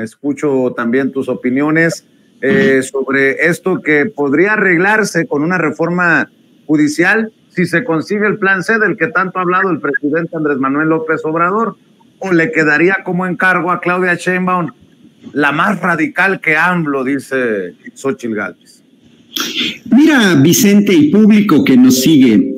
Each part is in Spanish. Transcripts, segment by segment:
escucho también tus opiniones sobre esto que podría arreglarse con una reforma judicial si se consigue el plan C del que tanto ha hablado el presidente Andrés Manuel López Obrador, o le quedaría como encargo a Claudia Sheinbaum, la más radical que AMLO, dice Xóchitl Gálvez. Mira, Vicente y público que nos sigue,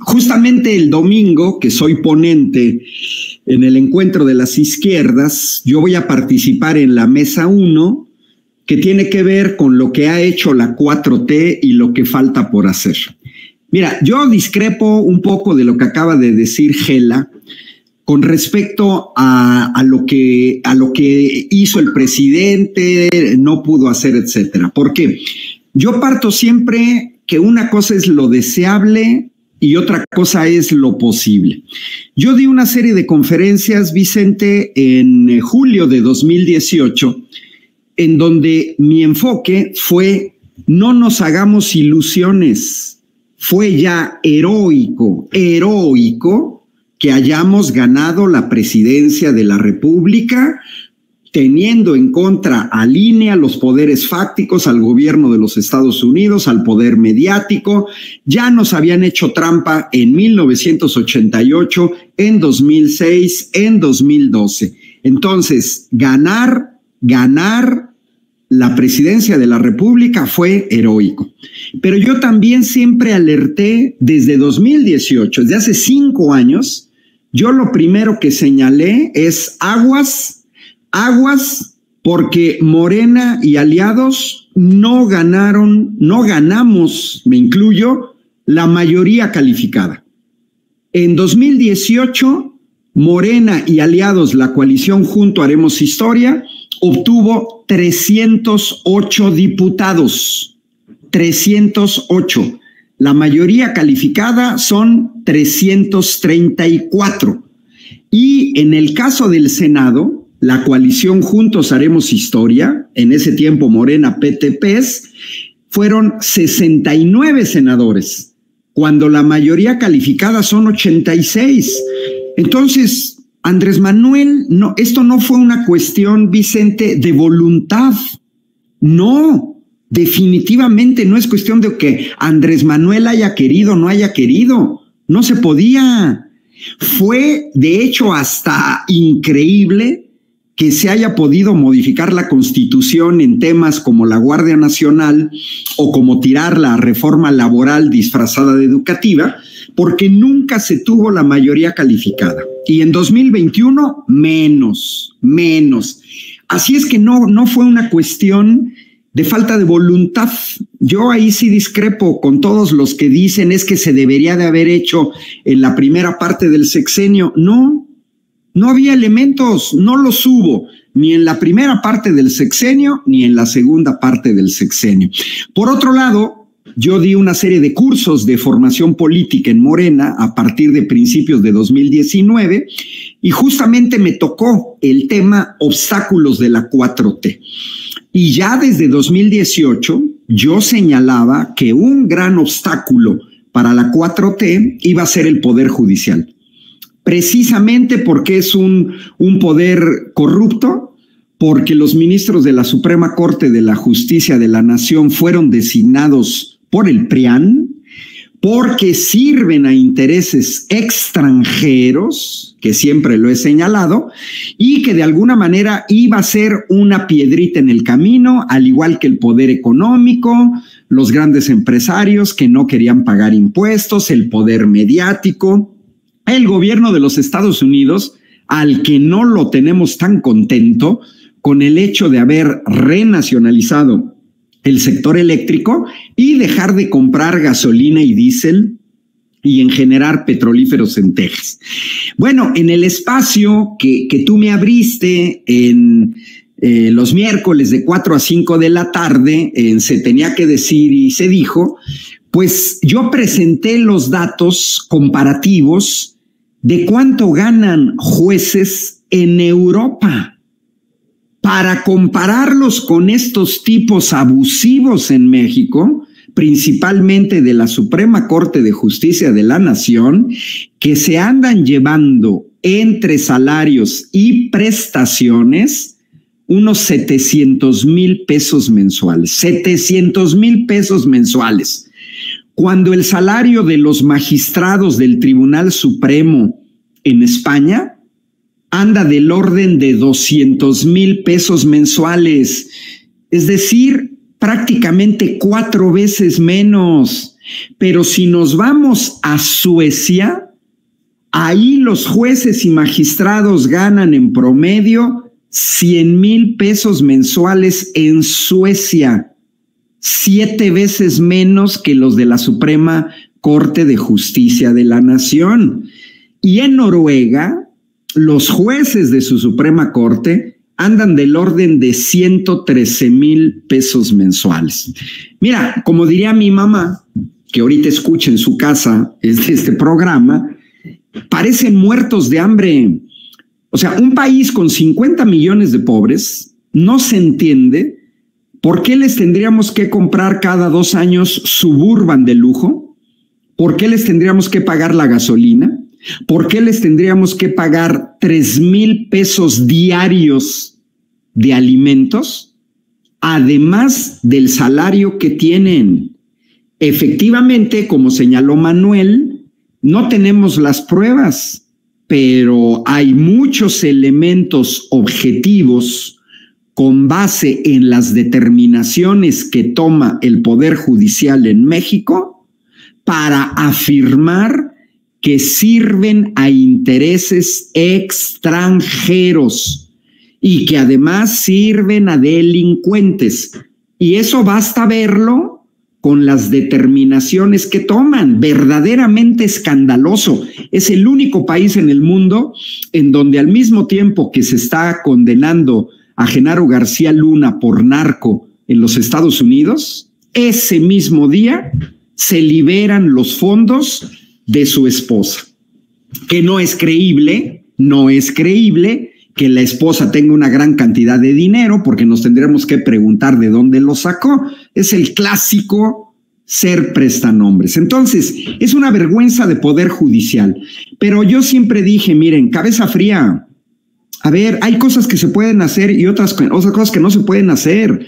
justamente el domingo, que soy ponente en el encuentro de las izquierdas, yo voy a participar en la mesa 1, que tiene que ver con lo que ha hecho la 4T y lo que falta por hacer. Mira, yo discrepo un poco de lo que acaba de decir Gela con respecto a lo que hizo el presidente, no pudo hacer, etcétera. ¿Por qué? Yo parto siempre que una cosa es lo deseable y otra cosa es lo posible. Yo di una serie de conferencias, Vicente, en julio de 2018, en donde mi enfoque fue: no nos hagamos ilusiones. Fue ya heroico que hayamos ganado la presidencia de la República, teniendo en contra al INE, a los poderes fácticos, al gobierno de los Estados Unidos, al poder mediático. Ya nos habían hecho trampa en 1988, en 2006, en 2012. Entonces, ganar la presidencia de la República fue heroico. Pero yo también siempre alerté desde 2018, desde hace 5 años, yo lo primero que señalé es aguas, porque Morena y aliados no ganamos, me incluyo, la mayoría calificada. En 2018, Morena y aliados, la coalición Junto Haremos Historia, obtuvo 308 diputados, 308. La mayoría calificada son 334. Y en el caso del Senado, la coalición Juntos Haremos Historia, en ese tiempo Morena, PT, PES, fueron 69 senadores, cuando la mayoría calificada son 86. Entonces, Andrés Manuel, no, esto no fue una cuestión, Vicente, de voluntad. No, definitivamente no es cuestión de que Andrés Manuel haya querido o no haya querido. No se podía. Fue, de hecho, hasta increíble que se haya podido modificar la Constitución en temas como la Guardia Nacional o como tirar la reforma laboral disfrazada de educativa, porque nunca se tuvo la mayoría calificada. Y en 2021, menos. Así es que no fue una cuestión de falta de voluntad. Yo ahí sí discrepo con todos los que dicen es que se debería de haber hecho en la primera parte del sexenio. No había elementos, no los hubo, ni en la primera parte del sexenio, ni en la segunda parte del sexenio. Por otro lado, yo di una serie de cursos de formación política en Morena a partir de principios de 2019 y justamente me tocó el tema obstáculos de la 4T. Y ya desde 2018 yo señalaba que un gran obstáculo para la 4T iba a ser el Poder Judicial. Precisamente porque es un poder corrupto, porque los ministros de la Suprema Corte de la Justicia de la Nación fueron designados por el PRIAN, porque sirven a intereses extranjeros, que siempre lo he señalado, y que de alguna manera iba a ser una piedrita en el camino, al igual que el poder económico, los grandes empresarios que no querían pagar impuestos, el poder mediático, el gobierno de los Estados Unidos, al que no lo tenemos tan contento con el hecho de haber renacionalizado el sector eléctrico y dejar de comprar gasolina y diésel y en generar petrolíferos en Texas. Bueno, en el espacio que tú me abriste en los miércoles de 4 a 5 de la tarde, Se Tenía que Decir y Se Dijo, pues yo presenté los datos comparativos de cuánto ganan jueces en Europa, para compararlos con estos tipos abusivos en México, principalmente de la Suprema Corte de Justicia de la Nación, que se andan llevando entre salarios y prestaciones unos 700,000 pesos mensuales. 700,000 pesos mensuales. Cuando el salario de los magistrados del Tribunal Supremo en España anda del orden de 200,000 pesos mensuales, es decir, prácticamente 4 veces menos. Pero si nos vamos a Suecia, ahí los jueces y magistrados ganan en promedio 100,000 pesos mensuales en Suecia, 7 veces menos que los de la Suprema Corte de Justicia de la Nación. Y en Noruega, los jueces de su Suprema Corte andan del orden de 113,000 pesos mensuales. Mira, como diría mi mamá, que ahorita escucha en su casa este programa, parecen muertos de hambre. O sea, un país con 50 millones de pobres, no se entiende por qué les tendríamos que comprar cada 2 años Suburban de lujo, por qué les tendríamos que pagar la gasolina, ¿por qué les tendríamos que pagar 3,000 pesos diarios de alimentos, además del salario que tienen? Efectivamente, como señaló Manuel, no tenemos las pruebas, pero hay muchos elementos objetivos con base en las determinaciones que toma el Poder Judicial en México para afirmar que sirven a intereses extranjeros y que además sirven a delincuentes. Y eso basta verlo con las determinaciones que toman. Verdaderamente escandaloso. Es el único país en el mundo en donde al mismo tiempo que se está condenando a Genaro García Luna por narco en los Estados Unidos, ese mismo día se liberan los fondos de su esposa. Que no es creíble que la esposa tenga una gran cantidad de dinero, porque nos tendremos que preguntar de dónde lo sacó. Es el clásico ser prestanombres. Entonces, es una vergüenza de Poder Judicial. Pero yo siempre dije, miren, cabeza fría, a ver, hay cosas que se pueden hacer y otras cosas que no se pueden hacer.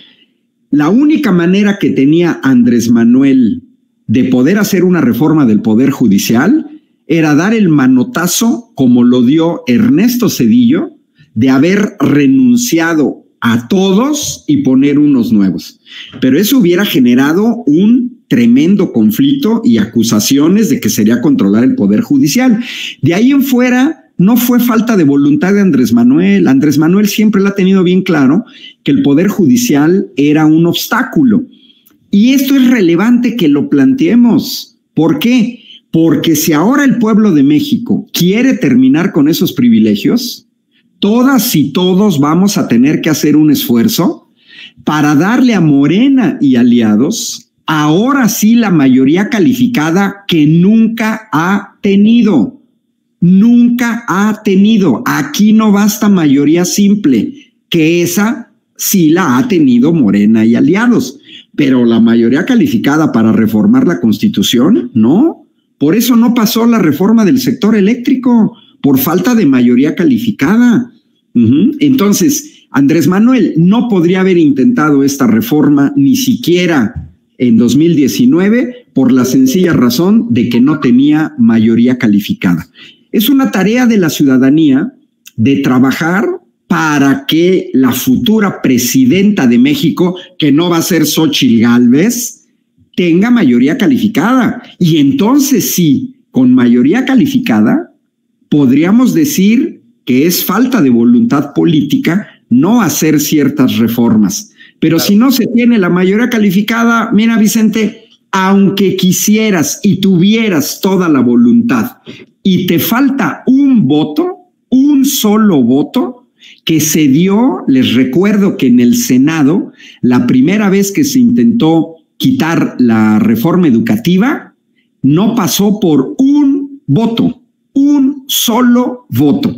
La única manera que tenía Andrés Manuel de poder hacer una reforma del Poder Judicial era dar el manotazo, como lo dio Ernesto Zedillo, de haber renunciado a todos y poner unos nuevos. Pero eso hubiera generado un tremendo conflicto y acusaciones de que sería controlar el Poder Judicial. De ahí en fuera, no fue falta de voluntad de Andrés Manuel. Andrés Manuel siempre lo ha tenido bien claro que el Poder Judicial era un obstáculo. Y esto es relevante que lo planteemos. ¿Por qué? Porque si ahora el pueblo de México quiere terminar con esos privilegios, todas y todos vamos a tener que hacer un esfuerzo para darle a Morena y aliados ahora sí la mayoría calificada que nunca ha tenido. Nunca ha tenido. Aquí no basta mayoría simple, que esa sí la ha tenido Morena y aliados. Pero la mayoría calificada para reformar la Constitución, no. Por eso no pasó la reforma del sector eléctrico, por falta de mayoría calificada. Entonces, Andrés Manuel no podría haber intentado esta reforma ni siquiera en 2019 por la sencilla razón de que no tenía mayoría calificada. Es una tarea de la ciudadanía de trabajar para que la futura presidenta de México, que no va a ser Xóchitl Gálvez, tenga mayoría calificada. Y entonces sí, con mayoría calificada, podríamos decir que es falta de voluntad política no hacer ciertas reformas. Pero claro, si no se tiene la mayoría calificada, mira, Vicente, aunque quisieras y tuvieras toda la voluntad y te falta un voto, un solo voto, que se dio, les recuerdo que en el Senado, la primera vez que se intentó quitar la reforma educativa, no pasó por un voto, un solo voto.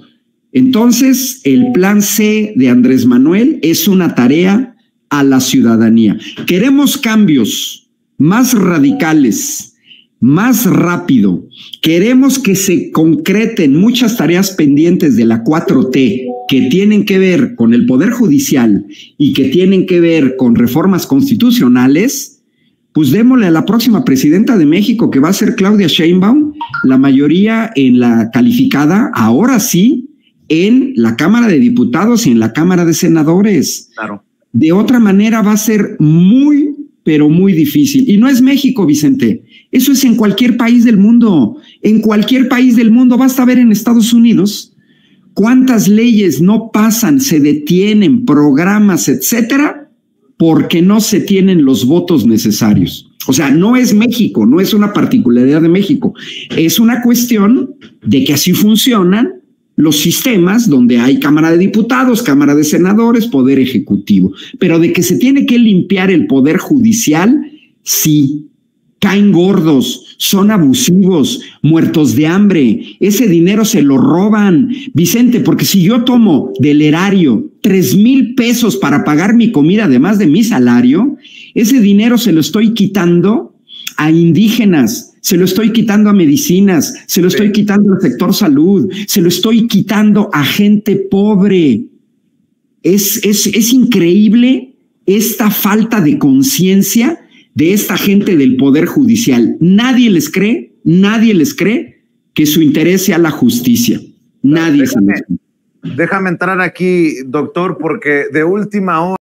Entonces, el plan C de Andrés Manuel es una tarea a la ciudadanía. Queremos cambios más radicales, más rápido. Queremos que se concreten muchas tareas pendientes de la 4T que tienen que ver con el Poder Judicial y que tienen que ver con reformas constitucionales, pues démosle a la próxima presidenta de México, que va a ser Claudia Sheinbaum, la mayoría en la calificada, ahora sí, en la Cámara de Diputados y en la Cámara de Senadores. Claro. De otra manera va a ser muy, pero muy difícil. Y no es México, Vicente. Eso es en cualquier país del mundo. En cualquier país del mundo. Basta ver en Estados Unidos cuántas leyes no pasan, se detienen, programas, etcétera, porque no se tienen los votos necesarios. O sea, no es México, no es una particularidad de México. Es una cuestión de que así funcionan los sistemas donde hay Cámara de Diputados, Cámara de Senadores, Poder Ejecutivo. Pero de que se tiene que limpiar el Poder Judicial, sí. Caen gordos, son abusivos, muertos de hambre. Ese dinero se lo roban. Vicente, porque si yo tomo del erario 3,000 pesos para pagar mi comida, además de mi salario, ese dinero se lo estoy quitando a indígenas, se lo estoy quitando a medicinas, se lo estoy quitando al sector salud, se lo estoy quitando a gente pobre. Es increíble esta falta de conciencia de esta gente del Poder Judicial. Nadie les cree que su interés sea la justicia. Nadie. Déjame entrar aquí, doctor, porque de última hora